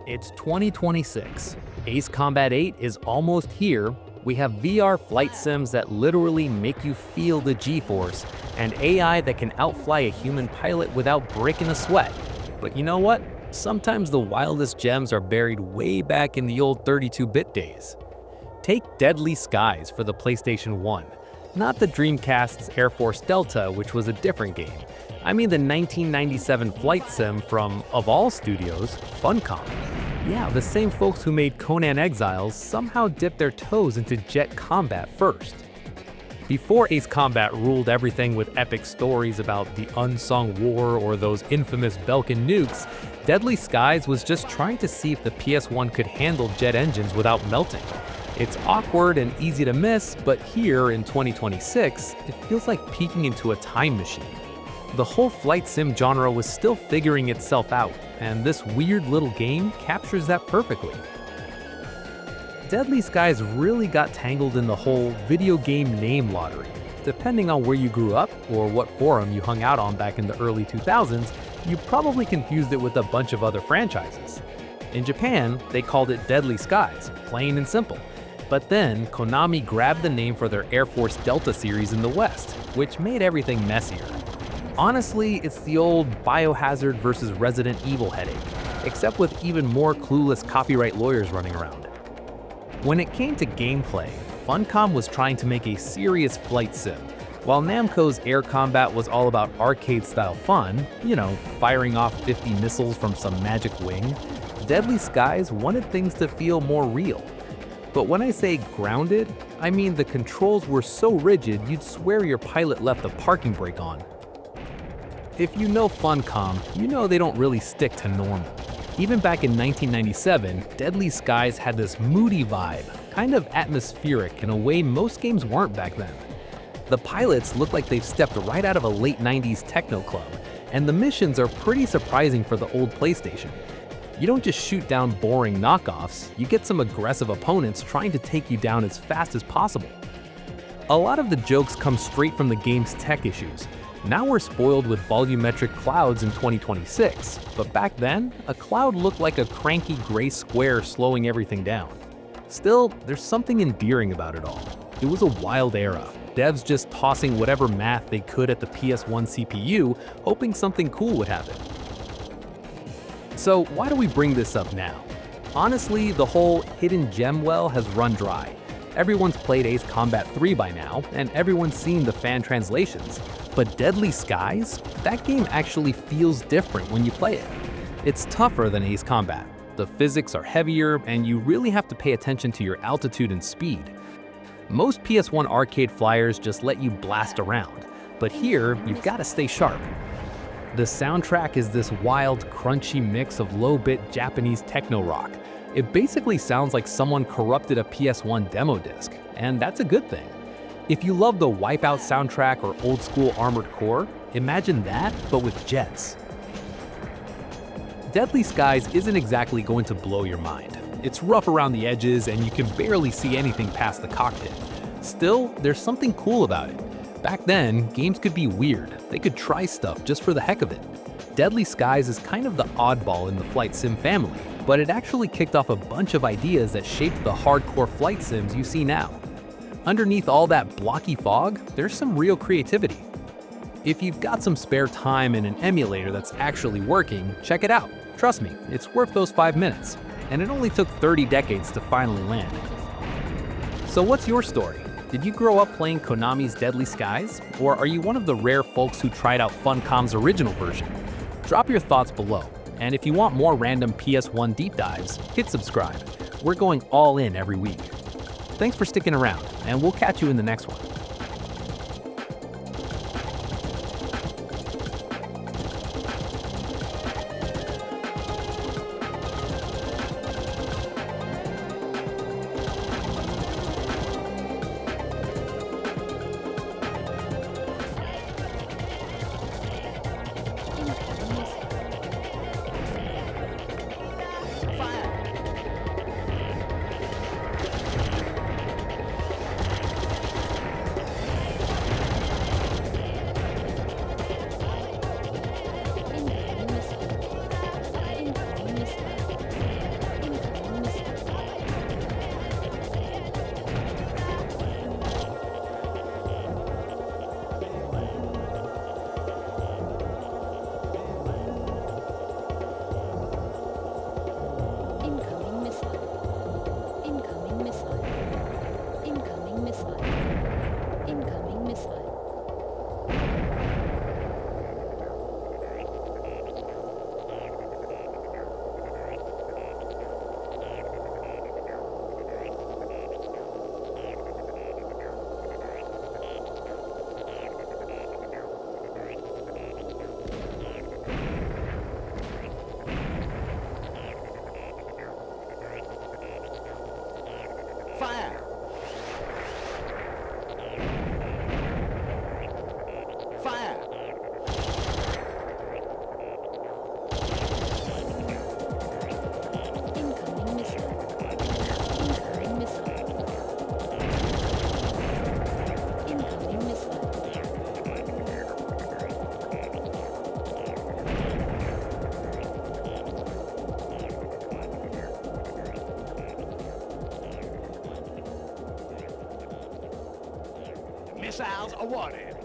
It's 2026. Ace Combat 8 is almost here. We have VR flight sims that literally make you feel the G-force, and AI that can outfly a human pilot without breaking a sweat. But you know what? Sometimes the wildest gems are buried way back in the old 32-bit days. Take Deadly Skies for the PlayStation 1, not the Dreamcast's Airforce Delta, which was a different game. I mean the 1997 flight sim from, of all studios, Funcom. Yeah, the same folks who made Conan Exiles somehow dipped their toes into jet combat first. Before Ace Combat ruled everything with epic stories about the unsung war or those infamous Belkin nukes, Deadly Skies was just trying to see if the PS1 could handle jet engines without melting. It's awkward and easy to miss, but here in 2026, it feels like peeking into a time machine. The whole flight sim genre was still figuring itself out, and this weird little game captures that perfectly. Deadly Skies really got tangled in the whole video game name lottery. Depending on where you grew up or what forum you hung out on back in the early 2000s, you probably confused it with a bunch of other franchises. In Japan, they called it Deadly Skies, plain and simple. But then, Konami grabbed the name for their Airforce Delta series in the West, which made everything messier. Honestly, it's the old Biohazard versus Resident Evil headache, except with even more clueless copyright lawyers running around. When it came to gameplay, Funcom was trying to make a serious flight sim, while Namco's Air Combat was all about arcade-style fun, firing off 50 missiles from some magic wing. Deadly Skies wanted things to feel more real. But when I say grounded, I mean the controls were so rigid you'd swear your pilot left the parking brake on. If you know Funcom, you know they don't really stick to normal. Even back in 1997, Deadly Skies had this moody vibe, kind of atmospheric in a way most games weren't back then. The pilots look like they've stepped right out of a late 90s techno club, and the missions are pretty surprising for the old PlayStation. You don't just shoot down boring knockoffs, you get some aggressive opponents trying to take you down as fast as possible. A lot of the jokes come straight from the game's tech issues. Now we're spoiled with volumetric clouds in 2026, but back then, a cloud looked like a cranky gray square slowing everything down. Still, there's something endearing about it all. It was a wild era, devs just tossing whatever math they could at the PS1 CPU, hoping something cool would happen. So why do we bring this up now? Honestly, the whole hidden gem well has run dry. Everyone's played Ace Combat 3 by now, and everyone's seen the fan translations. But Deadly Skies? That game actually feels different when you play it. It's tougher than Ace Combat. The physics are heavier, and you really have to pay attention to your altitude and speed. Most PS1 arcade flyers just let you blast around, but here, you've got to stay sharp. The soundtrack is this wild, crunchy mix of low-bit Japanese techno rock. It basically sounds like someone corrupted a PS1 demo disc, and that's a good thing. If you love the Wipeout soundtrack or old-school Armored Core, imagine that, but with jets. Deadly Skies isn't exactly going to blow your mind. It's rough around the edges, and you can barely see anything past the cockpit. Still, there's something cool about it. Back then, games could be weird. They could try stuff just for the heck of it. Deadly Skies is kind of the oddball in the flight sim family, but it actually kicked off a bunch of ideas that shaped the hardcore flight sims you see now. Underneath all that blocky fog, there's some real creativity. If you've got some spare time and an emulator that's actually working, check it out. Trust me, it's worth those 5 minutes. And it only took 30 decades to finally land. So what's your story? Did you grow up playing Konami's Deadly Skies? Or are you one of the rare folks who tried out Funcom's original version? Drop your thoughts below. And if you want more random PS1 deep dives, hit subscribe. We're going all in every week. Thanks for sticking around, and we'll catch you in the next one. awarded.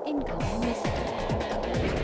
Incoming missile.